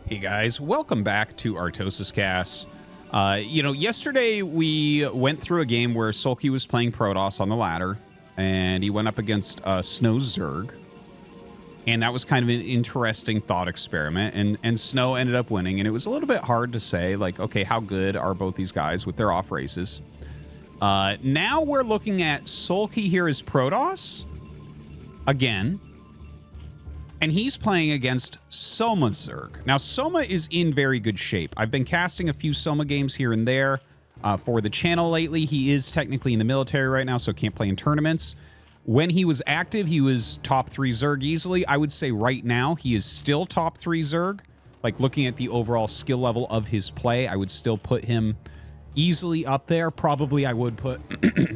Hey guys, welcome back to ArtosisCasts. Yesterday we went through a game where Soulkey was playing Protoss on the ladder, and he went up against Snow's ZERG. And that was kind of an interesting thought experiment, and Snow ended up winning, and it was a little bit hard to say, like, okay, how good are both these guys with their off races? Now we're looking at Soulkey here as Protoss, again. And he's playing against Soma's ZERG. Now, Soma is in very good shape. I've been casting a few Soma games here and there for the channel lately. He is technically in the military right now, so can't play in tournaments. When he was active, he was top 3 ZERG easily. I would say right now he is still top 3 ZERG. Like, looking at the overall skill level of his play, I would still put him easily up there. Probably I would put,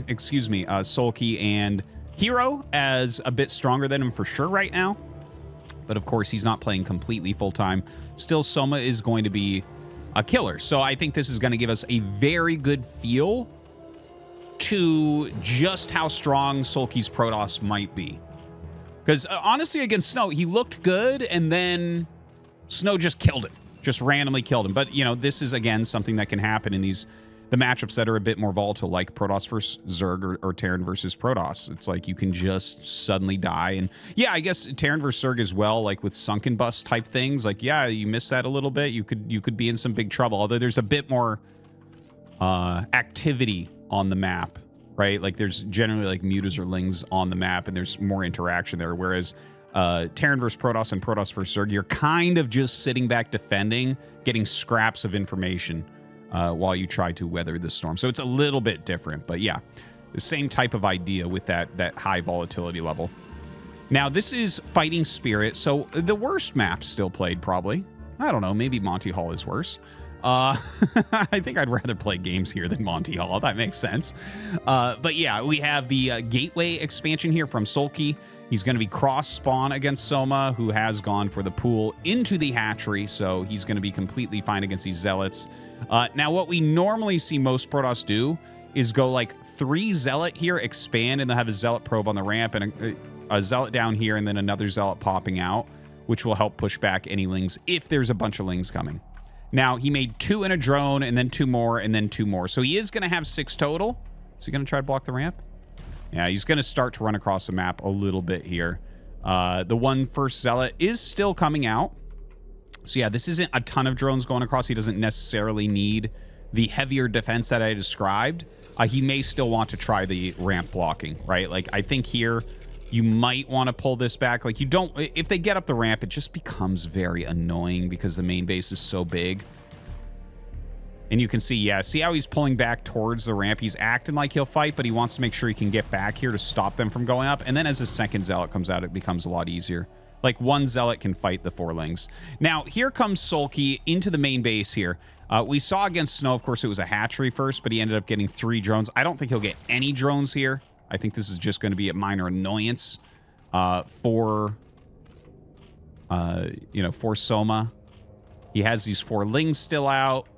excuse me, Soulkey and Hero as a bit stronger than him for sure right now. But of course, he's not playing completely full-time. Still, Soma is going to be a killer. So I think this is going to give us a very good feel to just how strong Soulkey's Protoss might be. Because honestly, against Snow, he looked good, and then Snow just killed him. Just randomly killed him. But, you know, this is, again, something that can happen in the matchups that are a bit more volatile, like Protoss versus ZERG or Terran versus Protoss. It's like you can just suddenly die. And yeah, I guess Terran versus ZERG as well, like with sunken bust type things. Like, yeah, you miss that a little bit, you could be in some big trouble. Although there's a bit more activity on the map, right? Like there's generally like mutas or lings on the map, and there's more interaction there. Whereas Terran versus Protoss and Protoss versus ZERG, you're kind of just sitting back defending, getting scraps of information while you try to weather the storm. So it's a little bit different, but yeah, the same type of idea with that high volatility level. Now, this is Fighting Spirit, so the worst map still played, probably. I don't know, maybe Monty Hall is worse. I think I'd rather play games here than Monty Hall. That makes sense. But yeah, we have the Gateway expansion here from Soulkey. He's going to be cross-spawn against Soma, who has gone for the pool into the hatchery, so he's going to be completely fine against these Zealots. Now, what we normally see most Protoss do is go like 3 Zealot here, expand, and they'll have a Zealot probe on the ramp, and a Zealot down here, and then another Zealot popping out, which will help push back any Lings if there's a bunch of Lings coming. Now, he made 2 in a drone, and then 2 more, and then 2 more. So he is going to have 6 total. Is he going to try to block the ramp? Yeah, he's going to start to run across the map a little bit here. The one first Zealot is still coming out. So yeah, this isn't a ton of drones going across. He doesn't necessarily need the heavier defense that I described. He may still want to try the ramp blocking, right? Like, I think here you might want to pull this back. Like, you don't... If they get up the ramp, it just becomes very annoying because the main base is so big. And you can see, yeah, see how he's pulling back towards the ramp? He's acting like he'll fight, but he wants to make sure he can get back here to stop them from going up. And then as the second Zealot comes out, it becomes a lot easier. Like, 1 Zealot can fight the 4 Lings. Now, here comes Soulkey into the main base here. We saw against Snow, of course, it was a hatchery first, but he ended up getting 3 drones. I don't think he'll get any drones here. I think this is just going to be a minor annoyance for Soma. He has these 4 Lings still out.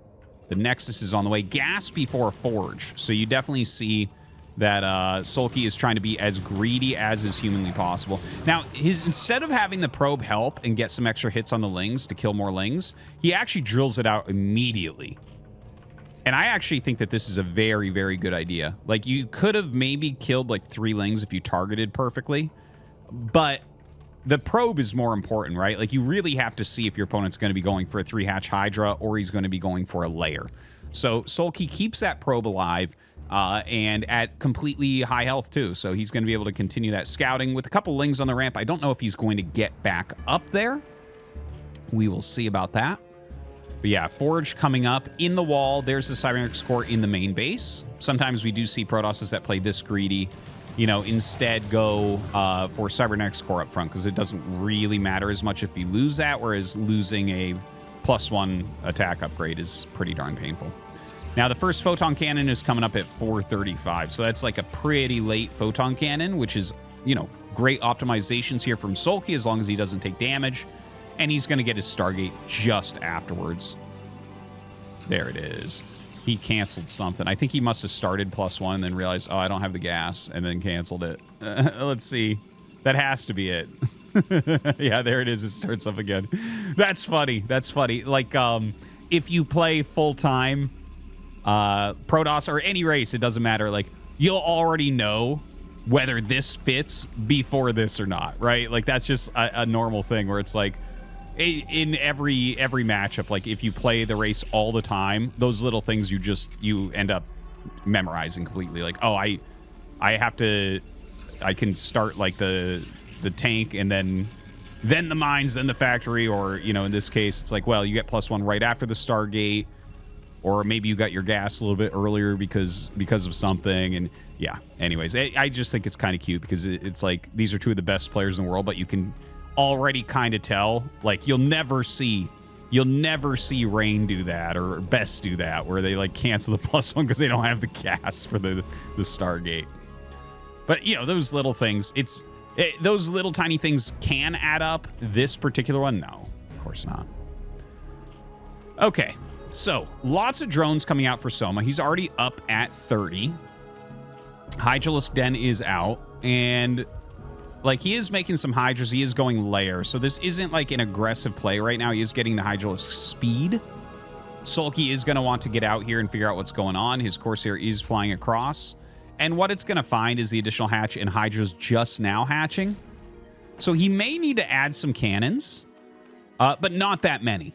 The Nexus is on the way. Gas before Forge. So you definitely see that Soulkey is trying to be as greedy as is humanly possible. Now, instead of having the probe help and get some extra hits on the Lings to kill more Lings, he actually drills it out immediately. And I actually think that this is a very, very good idea. Like, you could have maybe killed like 3 Lings if you targeted perfectly, but the probe is more important, right? Like, you really have to see if your opponent's going to be going for a 3-hatch Hydra or he's going to be going for a layer. So Soulkey keeps that probe alive and at completely high health too. So he's going to be able to continue that scouting with a couple Lings on the ramp. I don't know if he's going to get back up there. We will see about that. But yeah, Forge coming up in the wall. There's the Cybernetics core in the main base. Sometimes we do see Protosses that play this greedy, you know, instead go for Cybernetics core up front, because it doesn't really matter as much if you lose that, whereas losing a +1 attack upgrade is pretty darn painful. Now, the first Photon Cannon is coming up at 435, so that's like a pretty late Photon Cannon, which is, you know, great optimizations here from Soulkey as long as he doesn't take damage. And he's going to get his Stargate just afterwards. There it is. He canceled something. I think he must have started +1 and then realized, oh, I don't have the gas, and then canceled it. Let's see. That has to be it. Yeah, there it is. It starts up again. That's funny. That's funny. Like, if you play full-time Protoss or any race, it doesn't matter. Like, you'll already know whether this fits before this or not, right? Like, that's just a normal thing where it's like, in every matchup, like, if you play the race all the time, those little things you end up memorizing completely. Like, oh, I can start, like, the tank and then the mines, then the factory, or, you know, in this case, it's like, well, you get +1 right after the Stargate, or maybe you got your gas a little bit earlier because of something. And yeah, anyways, I just think it's kind of cute because it's like these are two of the best players in the world, but you can already kind of tell, like, you'll never see Rain do that or Best do that, where they like cancel the +1 because they don't have the gas for the Stargate. But, you know, those little things, those little tiny things can add up. This particular one, no, of course not. Okay. So, lots of drones coming out for Soma. He's already up at 30. Hydralisk Den is out. And, like, he is making some Hydras. He is going layer. So, this isn't, like, an aggressive play right now. He is getting the Hydralisk speed. Soulkey is going to want to get out here and figure out what's going on. His Corsair is flying across. And what it's going to find is the additional hatch and Hydra's just now hatching. So, he may need to add some cannons, but not that many.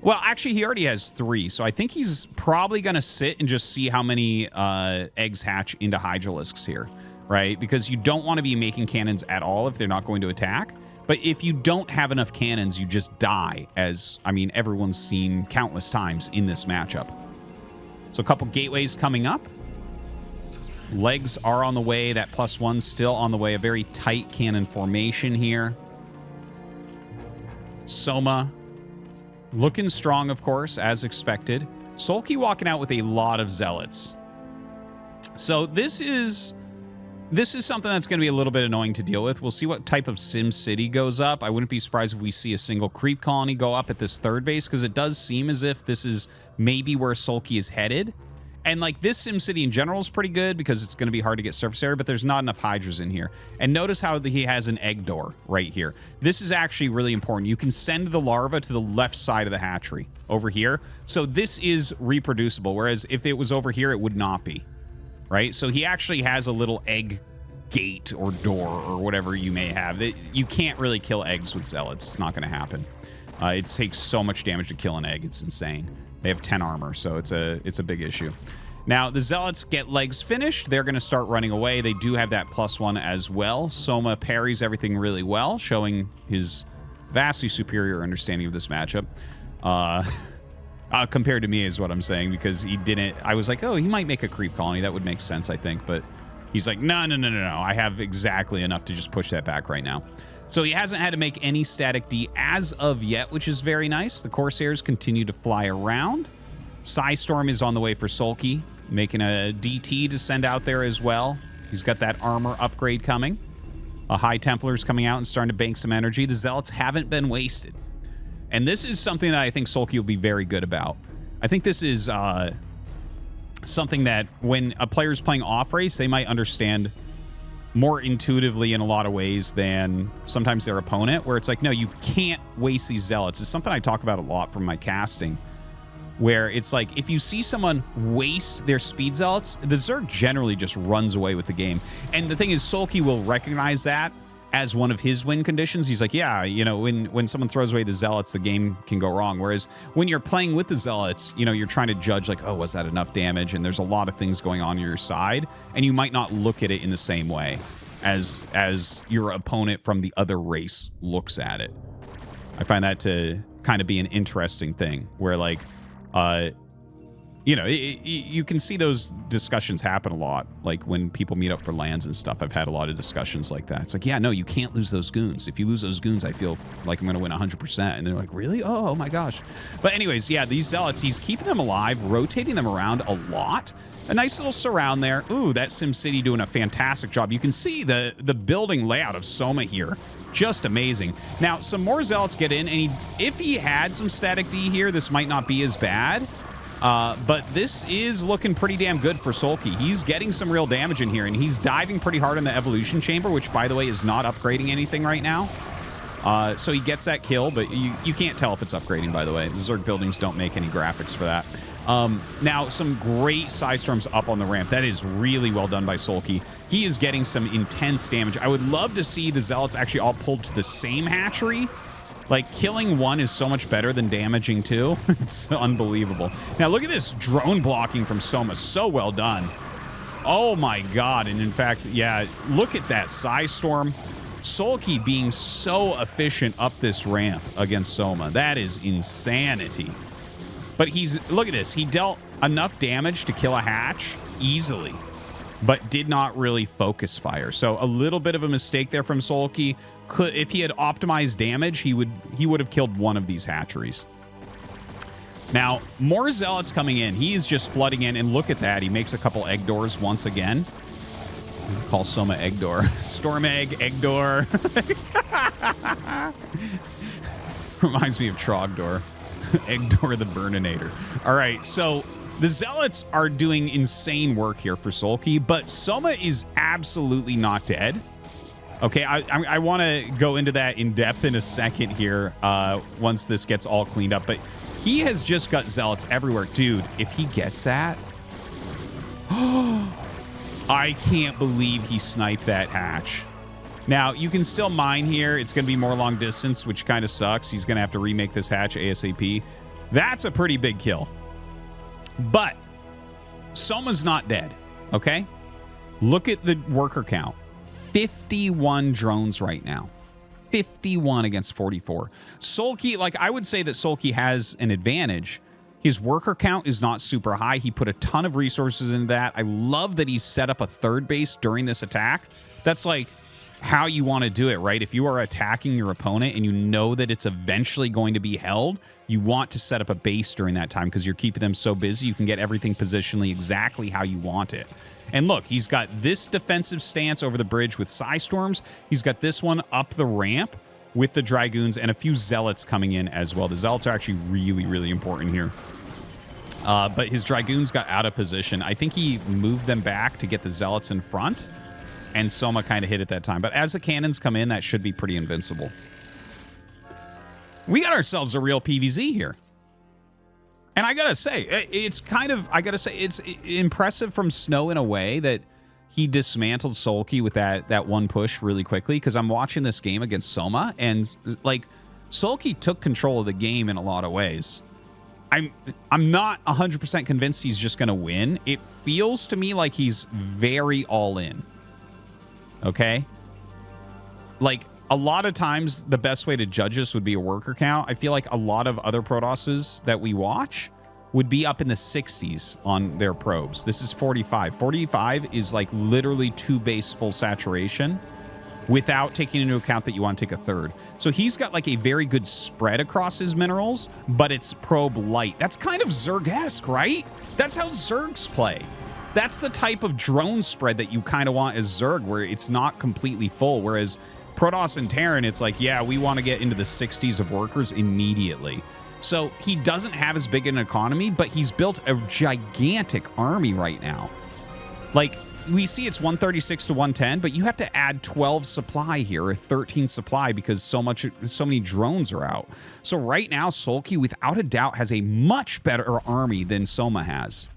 Well, actually, he already has 3, so I think he's probably going to sit and just see how many eggs hatch into Hydralisks here, right? Because you don't want to be making cannons at all if they're not going to attack. But if you don't have enough cannons, you just die, as, I mean, everyone's seen countless times in this matchup. So a couple gateways coming up. Legs are on the way. That +1 still on the way. A very tight cannon formation here. Soma looking strong, of course, as expected. Soulkey walking out with a lot of zealots. So this is something that's going to be a little bit annoying to deal with. We'll see what type of Sim City goes up. I wouldn't be surprised if we see a single creep colony go up at this third base, because it does seem as if this is maybe where Soulkey is headed. And, like, this Sim City in general is pretty good because it's going to be hard to get surface area, but there's not enough Hydras in here. And notice how he has an egg door right here. This is actually really important. You can send the larva to the left side of the hatchery over here. So this is reproducible, whereas if it was over here, it would not be, right? So he actually has a little egg gate or door or whatever you may have. You can't really kill eggs with zealots. It's not going to happen. It takes so much damage to kill an egg. It's insane. They have 10 armor, so it's a big issue. Now, the Zealots get legs finished. They're going to start running away. They do have that +1 as well. Soma parries everything really well, showing his vastly superior understanding of this matchup. Compared to me is what I'm saying, because he didn't... I was like, oh, he might make a creep colony. That would make sense, I think. But he's like, no. I have exactly enough to just push that back right now. So he hasn't had to make any static D as of yet, which is very nice. The Corsairs continue to fly around. Psystorm is on the way for Soulkey, making a DT to send out there as well. He's got that armor upgrade coming. A High Templar's coming out and starting to bank some energy. The Zealots haven't been wasted. And this is something that I think Soulkey will be very good about. I think this is something that when a player's playing off-race, they might understand more intuitively in a lot of ways than sometimes their opponent, where it's like, no, you can't waste these Zealots. It's something I talk about a lot from my casting, where it's like, if you see someone waste their speed Zealots, the Zerg generally just runs away with the game. And the thing is, Soulkey will recognize that as one of his win conditions. He's like, yeah, you know, when someone throws away the Zealots, the game can go wrong. Whereas when you're playing with the Zealots, you know, you're trying to judge like, oh, was that enough damage? And there's a lot of things going on your side, and you might not look at it in the same way as your opponent from the other race looks at it. I find that to kind of be an interesting thing where, like, you know, you can see those discussions happen a lot. Like when people meet up for lands and stuff, I've had a lot of discussions like that. It's like, yeah, no, you can't lose those goons. If you lose those goons, I feel like I'm going to win 100%. And they're like, really? Oh my gosh. But anyways, yeah, these Zealots, he's keeping them alive, rotating them around a lot. A nice little surround there. Ooh, that SimCity doing a fantastic job. You can see the building layout of Soma here. Just amazing. Now, some more Zealots get in, and if he had some static D here, this might not be as bad. But this is looking pretty damn good for Soulkey. He's getting some real damage in here, and he's diving pretty hard in the evolution chamber, which, by the way, is not upgrading anything right now. So he gets that kill, but you can't tell if it's upgrading, by the way. The Zerg buildings don't make any graphics for that. Now, some great Psystorms up on the ramp. That is really well done by Soulkey. He is getting some intense damage. I would love to see the Zealots actually all pulled to the same hatchery. Like, killing one is so much better than damaging two. It's unbelievable. Now, look at this drone blocking from Soma. So well done. Oh, my God. And, in fact, yeah, look at that Psystorm. Soulkey being so efficient up this ramp against Soma. That is insanity. But look at this. He dealt enough damage to kill a hatch easily, but did not really focus fire. So a little bit of a mistake there from Soulkey. If he had optimized damage, he would have killed one of these hatcheries. Now, more Zealots coming in. He is just flooding in, and look at that. He makes a couple egg doors once again. Call Soma egg door. Storm egg, egg door. Reminds me of Trogdor. Egdor the Burninator. All right, so the Zealots are doing insane work here for Soulkey, but Soma is absolutely not dead. Okay, I want to go into that in depth in a second here once this gets all cleaned up, but he has just got Zealots everywhere. Dude, if he gets that... I can't believe he sniped that hatch. Now, you can still mine here. It's going to be more long distance, which kind of sucks. He's going to have to remake this hatch ASAP. That's a pretty big kill. But Soma's not dead, okay? Look at the worker count. 51 drones right now. 51 against 44. Soulkey, like, I would say that Soulkey has an advantage. His worker count is not super high. He put a ton of resources into that. I love that he set up a third base during this attack. That's like how you want to do it, right? If you are attacking your opponent and you know that it's eventually going to be held, you want to set up a base during that time because you're keeping them so busy you can get everything positionally exactly how you want it. And look, he's got this defensive stance over the bridge with Psystorms. He's got this one up the ramp with the Dragoons and a few Zealots coming in as well. The Zealots are actually really, really important here. But his Dragoons got out of position. I think he moved them back to get the Zealots in front. And Soma kind of hit at that time. But as the cannons come in, that should be pretty invincible. We got ourselves a real PvZ here. And I gotta say, it's kind of, it's impressive from Snow in a way that he dismantled Soulkey with that one push really quickly. Because I'm watching this game against Soma. And, like, Soulkey took control of the game in a lot of ways. I'm not 100% convinced he's just going to win. It feels to me like he's very all in. Okay? Like, a lot of times, the best way to judge this would be a worker count. I feel like a lot of other Protosses that we watch would be up in the 60s on their probes. This is 45. 45 is, like, literally 2 base full saturation without taking into account that you want to take a third. So he's got, like, a very good spread across his minerals, but it's probe light. That's kind of Zerg-esque, right? That's how Zergs play. That's the type of drone spread that you kind of want as Zerg, where it's not completely full, whereas Protoss and Terran, it's like, yeah, we want to get into the 60s of workers immediately. So he doesn't have as big an economy, but he's built a gigantic army right now. Like, we see it's 136 to 110, but you have to add 12 supply here, or 13 supply, because so many drones are out. So right now, Soulkey, without a doubt, has a much better army than Soma has.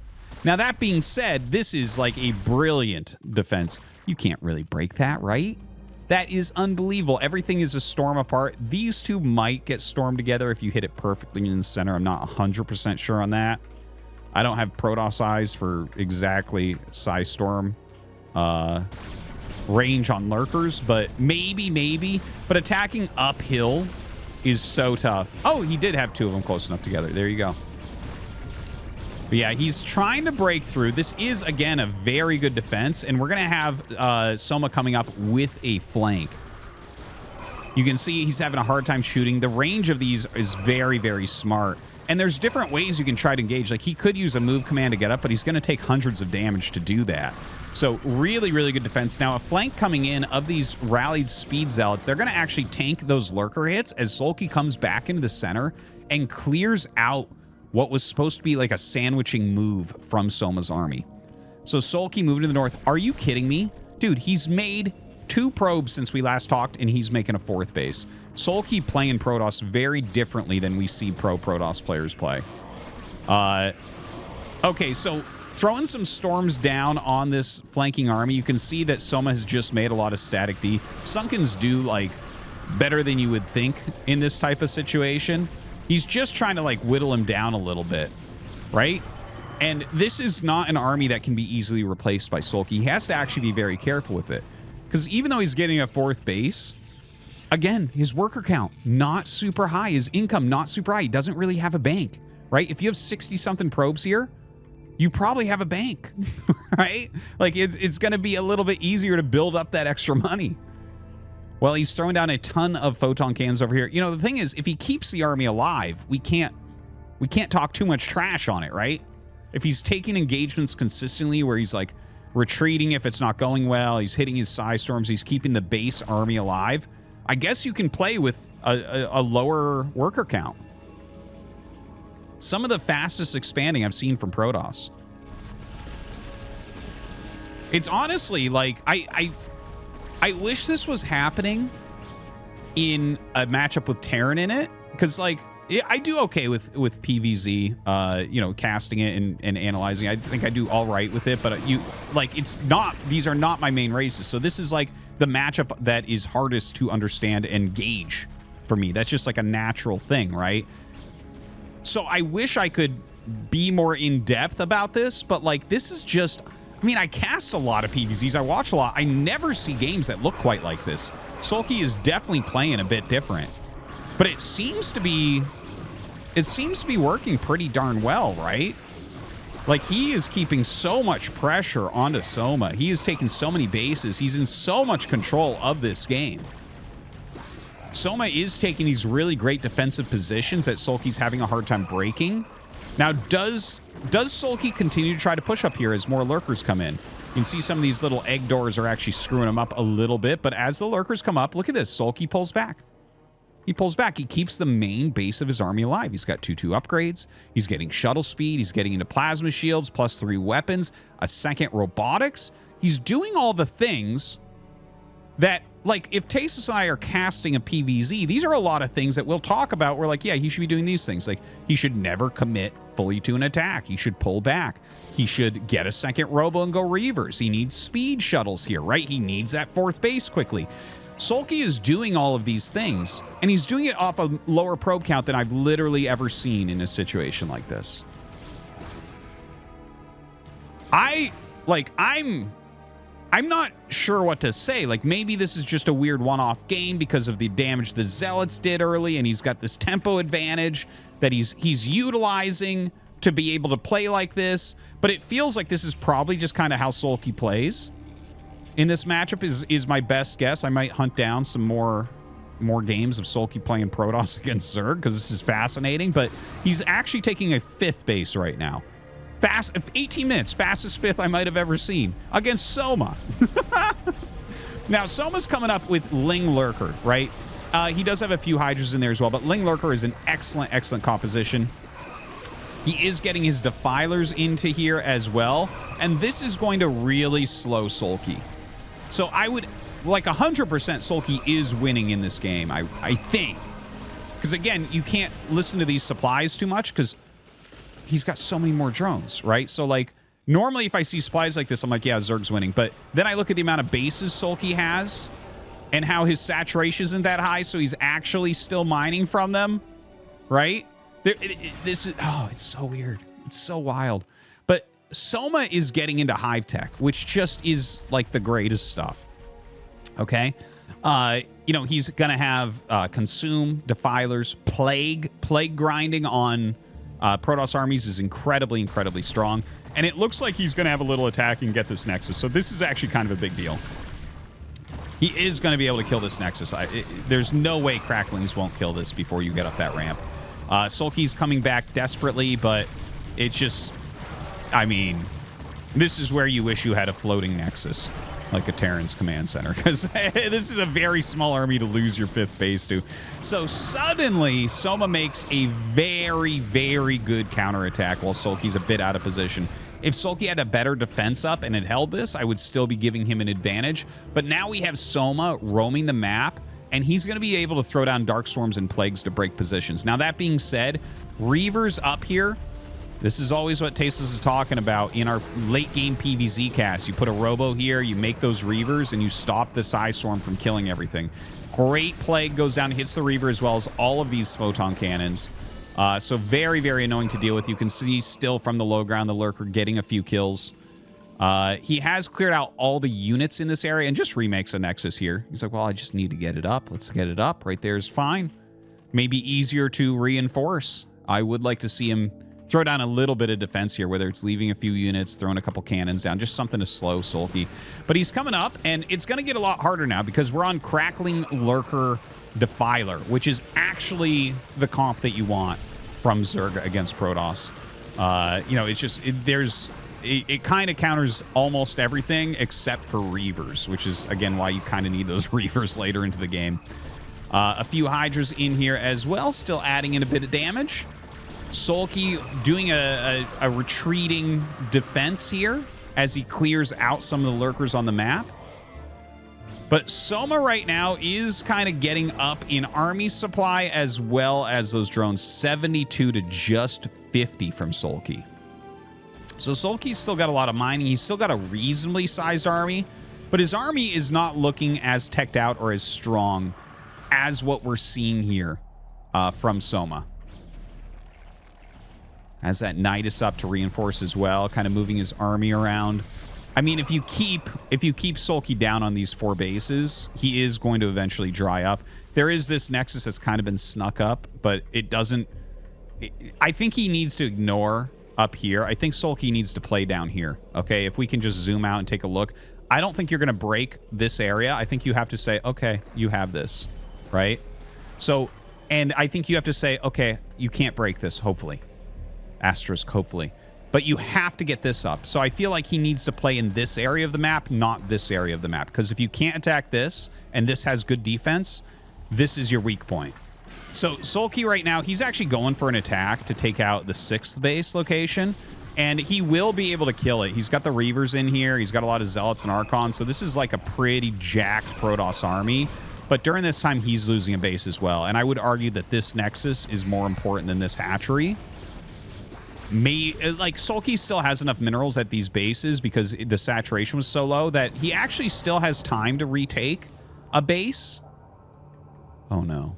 Now, that being said, this is like a brilliant defense. You can't really break that, right? That is unbelievable. Everything is a storm apart. These two might get stormed together if you hit it perfectly in the center. I'm not 100% sure on that. I don't have Protoss eyes for exactly Psystorm range on lurkers, but maybe. But attacking uphill is so tough. Oh, he did have 2 of them close enough together. There you go. But yeah, he's trying to break through. This is, again, a very good defense, and we're going to have Soma coming up with a flank. You can see he's having a hard time shooting. The range of these is very, very smart. And there's different ways you can try to engage. Like, he could use a move command to get up, but he's going to take hundreds of damage to do that. So really, really good defense. Now, a flank coming in of these rallied speed zealots, they're going to actually tank those lurker hits as Soulkey comes back into the center and clears out what was supposed to be like a sandwiching move from Soma's army. So Soulkey moving to the north. Are you kidding me? Dude, he's made 2 probes since we last talked, and he's making a 4th base. Soulkey playing Protoss very differently than we see pro Protoss players play. Okay, so throwing some storms down on this flanking army, you can see that Soma has just made a lot of static D. Sunkens do, like, better than you would think in this type of situation. He's just trying to, like, whittle him down a little bit, right? And this is not an army that can be easily replaced by Soulkey. He has to actually be very careful with it. Because even though he's getting a 4th base, again, his worker count, not super high. His income, not super high. He doesn't really have a bank, right? If you have 60-something probes here, you probably have a bank, right? Like, it's going to be a little bit easier to build up that extra money. Well, he's throwing down a ton of photon cannons over here. You know, the thing is, if he keeps the army alive, we can't talk too much trash on it, right? If he's taking engagements consistently where he's, like, retreating if it's not going well, he's hitting his psi storms, he's keeping the base army alive, I guess you can play with a lower worker count. Some of the fastest expanding I've seen from Protoss. It's honestly like, I wish this was happening in a matchup with Terran in it, because, like, I do okay with PVZ, you know, casting it and analyzing. I think I do all right with it, but it's not, these are not my main races. So this is like the matchup that is hardest to understand and gauge for me. That's just like a natural thing, right? So I wish I could be more in depth about this, but like, this is just, I mean, I cast a lot of PVZs. I watch a lot. I never see games that look quite like this. Soulkey is definitely playing a bit different. But it seems to be working pretty darn well, right? Like, he is keeping so much pressure onto Soma. He is taking so many bases. He's in so much control of this game. Soma is taking these really great defensive positions that Soulkey's having a hard time breaking. Now, does Soulkey continue to try to push up here as more lurkers come in? You can see some of these little egg doors are actually screwing him up a little bit, but as the lurkers come up, look at this. Soulkey pulls back. He pulls back. He keeps the main base of his army alive. He's got 2/2 upgrades. He's getting shuttle speed. He's getting into plasma shields, +3 weapons, a 2nd robotics. He's doing all the things that, like, if Tasis and I are casting a PVZ, these are a lot of things that we'll talk about. We're like, yeah, he should be doing these things. Like, he should never commit fully to an attack. He should pull back. He should get a 2nd robo and go reavers. He needs speed shuttles here, right? He needs that 4th base quickly. Soulkey is doing all of these things, and he's doing it off a lower probe count than I've literally ever seen in a situation like this. I'm not sure what to say. Like, maybe this is just a weird one-off game because of the damage the Zealots did early, and he's got this tempo advantage that he's utilizing to be able to play like this. But it feels like this is probably just kind of how Soulkey plays in this matchup is my best guess. I might hunt down some more games of Soulkey playing Protoss against ZERG because this is fascinating, but he's actually taking a 5th base right now. 18 minutes, fastest 5th I might have ever seen against Soma. Now, Soma's coming up with Ling Lurker, right? He does have a few Hydras in there as well, but Ling Lurker is an excellent, excellent composition. He is getting his Defilers into here as well, and this is going to really slow Soulkey. So I would, like, 100% Soulkey is winning in this game, I think. Because, again, you can't listen to these supplies too much because he's got so many more drones, right? So, like, normally if I see supplies like this, I'm like, yeah, Zerg's winning. But then I look at the amount of bases Soulkey has and how his saturation isn't that high, so he's actually still mining from them, right? This is, oh, it's so weird. It's so wild. But Soma is getting into Hive Tech, which just is like the greatest stuff. Okay. You know, he's going to have Consume, Defilers, Plague grinding on Protoss armies is incredibly, incredibly strong. And it looks like he's going to have a little attack and get this Nexus. So this is actually kind of a big deal. He is going to be able to kill this Nexus. There's no way Cracklings won't kill this before you get up that ramp. Soulkey's coming back desperately, but it's just, I mean, this is where you wish you had a floating Nexus. like a Terran's command center, because this is a very small army to lose your 5th base to. So suddenly, Soma makes a very, very good counterattack while Sulki's a bit out of position. If Sulki had a better defense up and had held this, I would still be giving him an advantage. But now we have Soma roaming the map, and he's going to be able to throw down Dark Storms and Plagues to break positions. Now, that being said, Reavers up here, this is always what Tasteless is talking about in our late-game PvZ cast. You put a Robo here, you make those Reavers, and you stop the Psy Storm from killing everything. Great Plague goes down, hits the Reaver as well as all of these Photon Cannons. So very, very annoying to deal with. You can see still from the low ground, the Lurker getting a few kills. He has cleared out all the units in this area and just remakes a Nexus here. He's like, well, I just need to get it up. Let's get it up. Right there is fine. Maybe easier to reinforce. I would like to see him throw down a little bit of defense here, whether it's leaving a few units, throwing a couple cannons down, just something to slow Soulkey. But he's coming up, and it's going to get a lot harder now because we're on Crackling Lurker Defiler, which is actually the comp that you want from Zerg against Protoss. You know, it's just, it kind of counters almost everything except for Reavers, which is, again, why you kind of need those Reavers later into the game. A few Hydras in here as well, still adding in a bit of damage. Soulkey doing a retreating defense here as he clears out some of the Lurkers on the map. But Soma right now is kind of getting up in army supply as well as those drones. 72 to just 50 from Soulkey. So Soulkey's still got a lot of mining. He's still got a reasonably sized army, but his army is not looking as teched out or as strong as what we're seeing here from Soma. Has that Nidus up to reinforce as well, kind of moving his army around. I mean, if you keep Soulkey down on these 4 bases, he is going to eventually dry up. There is this Nexus that's kind of been snuck up, but it doesn't... I think he needs to ignore up here. I think Soulkey needs to play down here, okay? If we can just zoom out and take a look. I don't think you're going to break this area. I think you have to say, okay, you have this, right? So, and I think you have to say, okay, you can't break this, hopefully. Asterisk, hopefully. But you have to get this up. So I feel like he needs to play in this area of the map, not this area of the map. Because if you can't attack this, and this has good defense, this is your weak point. So Soulkey right now, he's actually going for an attack to take out the 6th base location. And he will be able to kill it. He's got the Reavers in here. He's got a lot of Zealots and Archons. So this is like a pretty jacked Protoss army. But during this time, he's losing a base as well. And I would argue that this Nexus is more important than this hatchery. Like, Soulkey still has enough minerals at these bases because the saturation was so low that he actually still has time to retake a base. Oh, no.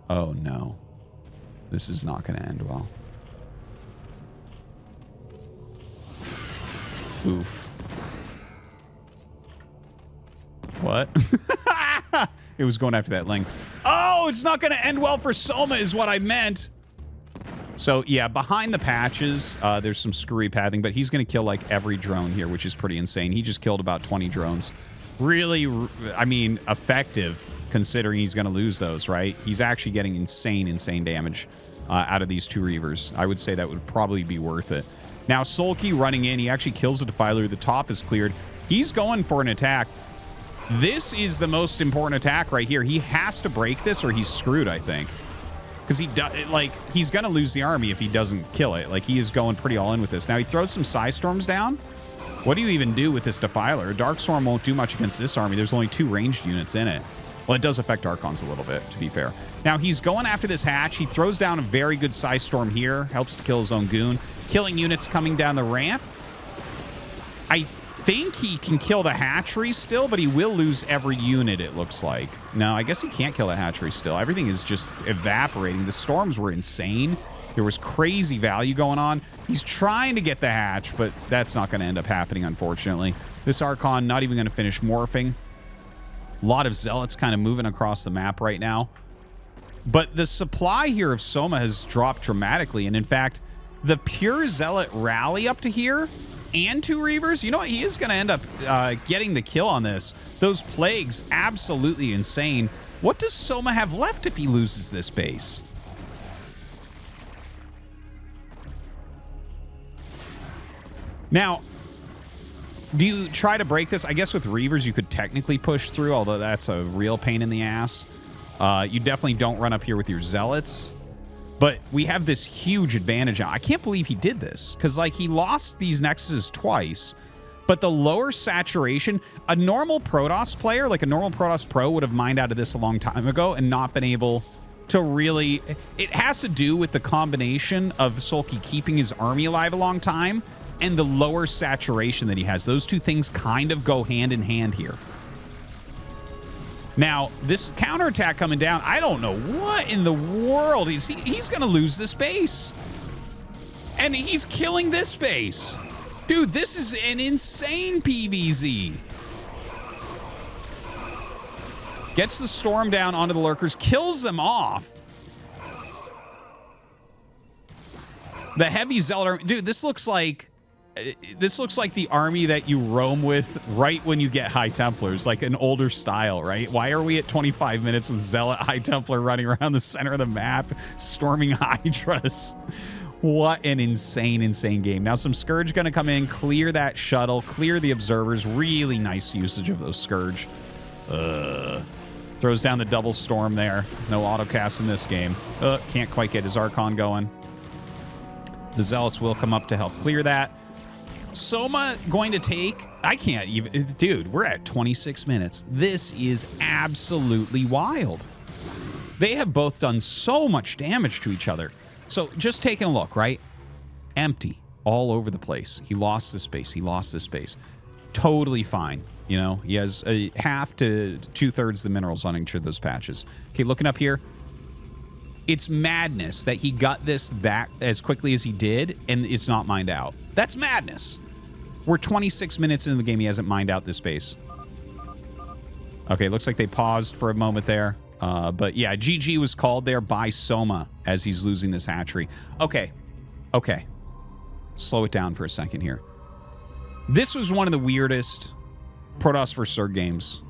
Oh, no. This is not going to end well. Oof. What? It was going after that link. Oh, it's not going to end well for Soma is what I meant. So, yeah, behind the patches, there's some screwy pathing, but he's going to kill, like, every drone here, which is pretty insane. He just killed about 20 drones. Really, I mean, effective, considering he's going to lose those, right? He's actually getting insane damage out of these 2 Reavers. I would say that would probably be worth it. Now, Soulkey running in, he actually kills the Defiler. The top is cleared. He's going for an attack. This is the most important attack right here. He has to break this or he's screwed, I think. Because he's going to lose the army if he doesn't kill it. Like, he is going pretty all in with this. Now, he throws some Psy Storms down. What do you even do with this Defiler? Dark Storm won't do much against this army. There's only 2 ranged units in it. Well, it does affect Archons a little bit, to be fair. Now, he's going after this hatch. He throws down a very good Psy Storm here. Helps to kill his own goon. Killing units coming down the ramp. I think he can kill the hatchery still, but he will lose every unit, it looks like. No, I guess he can't kill the hatchery still. Everything is just evaporating. The storms were insane. There was crazy value going on. He's trying to get the hatch, but that's not going to end up happening, unfortunately. This Archon not even going to finish morphing. A lot of Zealots kind of moving across the map right now. But the supply here of Soma has dropped dramatically. And in fact, the pure Zealot rally up to here and 2 Reavers, you know what? He is going to end up getting the kill on this. Those Plagues, absolutely insane. What does Soma have left if he loses this base? Now, Do you try to break this? I guess with Reavers, you could technically push through, although that's a real pain in the ass. You definitely don't run up here with your Zealots. But we have this huge advantage now. I can't believe he did this, because, like, he lost these Nexuses twice. But the lower saturation, a normal Protoss player, like a normal Protoss Pro, would have mined out of this a long time ago and not been able to really... It has to do with the combination of Soulkey keeping his army alive a long time and the lower saturation that he has. Those two things kind of go hand in hand here. Now, this counterattack coming down, I don't know what in the world. He's going to lose this base. And he's killing this base. Dude, this is an insane PvZ. Gets the storm down onto the lurkers, kills them off. The heavy zealot army, dude, this looks like the army that you roam with right when you get High Templars, like an older style, right? Why are we at 25 minutes with Zealot High Templar running around the center of the map, storming Hydras? What an insane, insane game. Now, some Scourge going to come in, clear that shuttle, clear the observers. Really nice usage of those Scourge. Throws down the double storm there. No autocast in this game. Can't quite get his Archon going. The Zealots will come up to help clear that. Soma going to take... I can't even... Dude, we're at 26 minutes. This is absolutely wild. They have both done so much damage to each other. So just taking a look, right? Empty all over the place. He lost this space. He lost this space. Totally fine. You know, he has a half to 2/3 the minerals on each of those patches. Okay, looking up here. It's madness that he got this that as quickly as he did, and it's not mined out. That's madness. We're 26 minutes into the game. He hasn't mined out this space. Okay, looks like they paused for a moment there. But yeah, GG was called there by Soma as he's losing this hatchery. Okay. Okay. Slow it down for a second here. This was one of the weirdest Protoss vs. ZERG games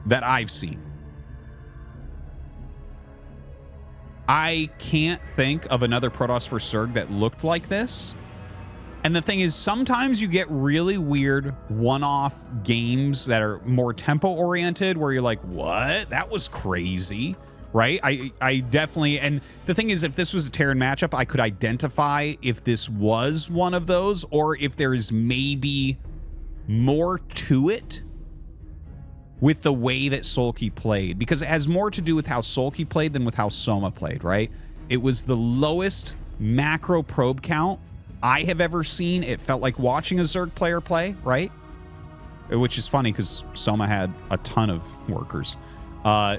that I've seen. I can't think of another Protoss vs. ZERG that looked like this. And the thing is, sometimes you get really weird one-off games that are more tempo-oriented where you're like, what? That was crazy, right? I definitely... And the thing is, if this was a Terran matchup, I could identify if this was one of those or if there is maybe more to it with the way that Soulkey played. Because it has more to do with how Soulkey played than with how Soma played, right? It was the lowest macro probe count I have ever seen. It felt like watching a ZERG player play, right? Which is funny because Soma had a ton of workers.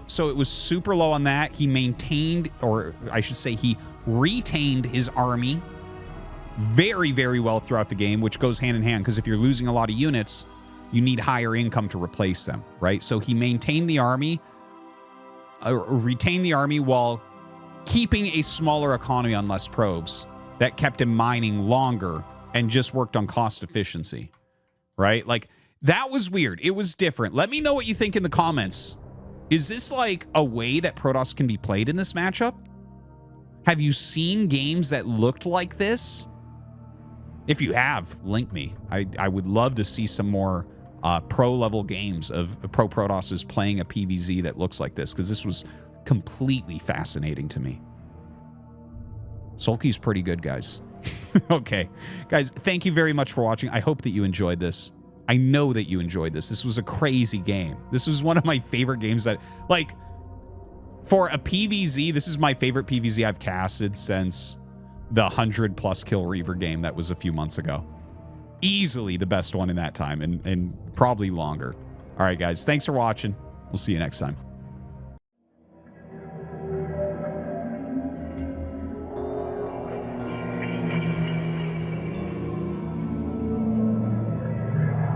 So it was super low on that. He maintained, or I should say he retained his army very, very well throughout the game, which goes hand in hand because if you're losing a lot of units, you need higher income to replace them, right? So he maintained the army, retained the army while keeping a smaller economy on less probes. That kept him mining longer and just worked on cost efficiency, right? Like, that was weird. It was different. Let me know what you think in the comments. Is this like a way that Protoss can be played in this matchup? Have you seen games that looked like this? If you have, link me. I would love to see some more pro-level games of pro Protosses playing a PvZ that looks like this, because this was completely fascinating to me. Soulkey's pretty good, guys. Okay. Guys, thank you very much for watching. I hope that you enjoyed this. I know that you enjoyed this. This was a crazy game. This was one of my favorite games that, like, for a PvZ, this is my favorite PvZ I've casted since the 100+ kill Reaver game that was a few months ago. Easily the best one in that time, and probably longer. All right, guys. Thanks for watching. We'll see you next time.